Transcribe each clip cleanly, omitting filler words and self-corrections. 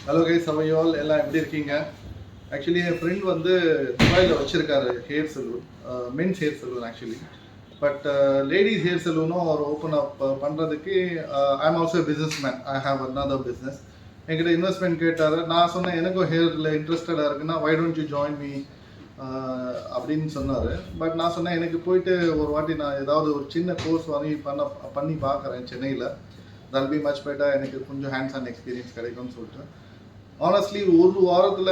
Hello guys, how are you all? எல்லாம் எப்படி இருக்கீங்க? ஆக்சுவலி என் ஃப்ரெண்ட் வந்து துபாயில் வச்சுருக்காரு hair salon, men's hair salon actually. But ladies hair சலூனும் அவர் ஓப்பன் அப் பண்ணுறதுக்கு I am also business man. I have another business. என்கிட்ட இன்வெஸ்ட்மெண்ட் கேட்டார். நான் சொன்னேன் எனக்கும் ஹேரில் இன்ட்ரெஸ்டடாக இருக்குன்னா why don't you join me அப்படின்னு சொன்னார். பட் நான் சொன்னேன் எனக்கு போயிட்டு ஒரு வாட்டி நான் ஏதாவது ஒரு சின்ன கோர்ஸ் வாங்கி பண்ணி பார்க்குறேன் சென்னையில். தல் பி மச் பெட்டர், எனக்கு கொஞ்சம் ஹேண்ட்ஸ் ஆன் எக்ஸ்பீரியன்ஸ் கிடைக்கும்னு சொல்லிட்டு ஆனஸ்ட்லி ஒரு வாரத்தில்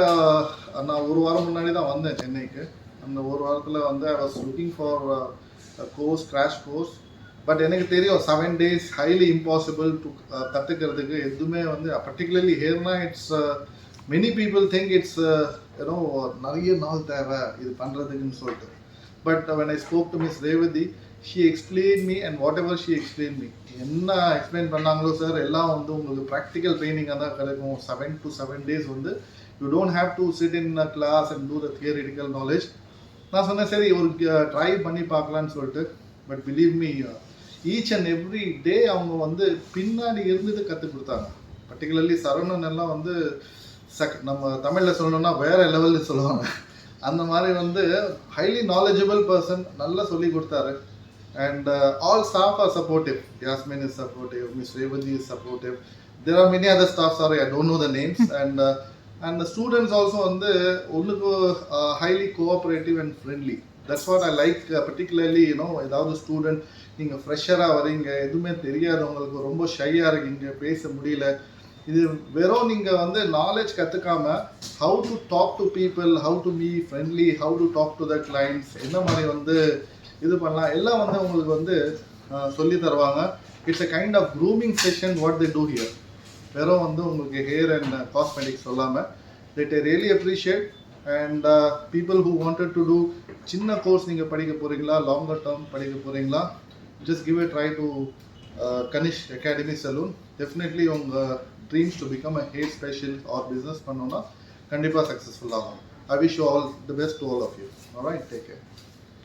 நான் ஒரு வாரம் முன்னாடி தான் வந்தேன் சென்னைக்கு. அந்த ஒரு வாரத்தில் வந்து I was looking for course, crash course. But எனக்கு தெரியும் 7 days ஹைலி இம்பாசிபிள் டு கற்றுக்கிறதுக்கு. எதுவுமே வந்து பர்டிகுலர்லி ஹேர்னா it's many people think it's ஏன்னோ நிறைய நாள் தேவை இது பண்ணுறதுக்குன்னு சொல்லிட்டு. But when I spoke to Miss Revati, she explained me and whatever she explained me, என்ன எக்ஸ்பிளைன் பண்ணாங்களோ சார் எல்லாம் வந்து உங்களுக்கு ப்ராக்டிக்கல் ட்ரைனிங்காக தான் கிடைக்கும். 7 to 7 days வந்து you don't have to sit in a class and do the theoretical knowledge. நான் சொன்னேன் சரி ஒரு ட்ரை பண்ணி பார்க்கலான்னு சொல்லிட்டு. But believe me, each and every day அவங்க வந்து பின்னாடி இருந்துட்டு கற்றுக் கொடுத்தாங்க. பர்டிகுலர்லி சரவணன் எல்லாம் வந்து நம்ம தமிழில் சொல்லணும்னா வேற லெவலில் சொல்லுவாங்க. அந்த மாதிரி வந்து ஹைலி நாலேஜபிள் பர்சன், நல்லா சொல்லி கொடுத்தாரு. And all staff are supportive. Yasmin is supportive, Miss Revati is supportive. There are many other staff, sorry I don't know the names. And the students also வந்து ஒன்றுக்கு highly cooperative and friendly. That's what I like, particularly ஏதாவது student நீங்கள் ஃப்ரெஷராக வரீங்க, எதுவுமே தெரியாது, உங்களுக்கு ரொம்ப ஷையாக இருக்கீங்க, பேச முடியல, இது வெறும் நீங்கள் வந்து நாலேஜ் கற்றுக்காம how to talk to people, how to be friendly, how to talk to the clients, என்ன மாதிரி வந்து இது பண்ணலாம் எல்லாம் வந்து உங்களுக்கு வந்து சொல்லி தருவாங்க. It's a kind of grooming session what they do here. வெறும் வந்து உங்களுக்கு ஹேர் அண்ட் காஸ்மெட்டிக்ஸ் சொல்லாமல் that I really appreciate. And people who wanted to do சின்ன கோர்ஸ் நீங்கள் படிக்க போகிறீங்களா, லாங்கர் டேர்ம் படிக்க போகிறீங்களா, just give a try to Kanish academy salon. Definitely உங்கள் dreams to become a hair specialist or business பண்ணோன்னா கண்டிப்பாக சக்ஸஸ்ஃபுல் ஆகும். I wish you all the best to all of you. Alright, take care.